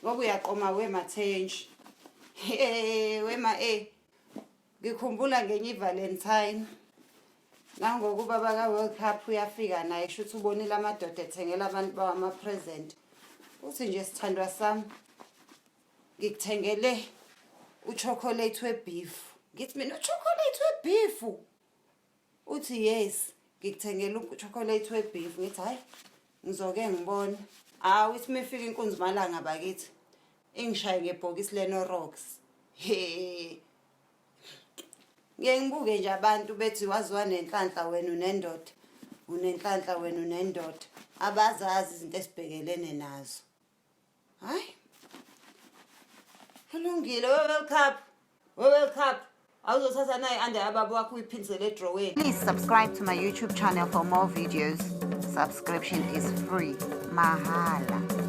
ngoba uyaqoma wemathenji. Wema ngikhumbula ngenye iValentine. Nangokuba baka World Cup uyafika naye kusho ubonile amadoda ethengela abantu bawo ama-present. Uthi nje sithandwa sami ngikuthengele uchocolate webeef. Ngithi mina uchocolate webeef. Uthi yes, ngikuthengele uchocolate webeef. Ngithi hayi ngizoke ngibona. Uthi mefika inkunzi malanga bakithi. Ingishaye ngebhokisi leNorox. Ngeke ngibuke nje abantu bethi waziwa nenhlanhla wena unendoda. Unenhlanhla wena unendoda. Abazazi izinto esibhekelene nazo. Hayi. Kulungile World Cup. World Cup. Awuzothatha naye ande ababa wakho uyiphindisele edrowini. Please subscribe to my YouTube channel for more videos. Subscription is free. Mahala.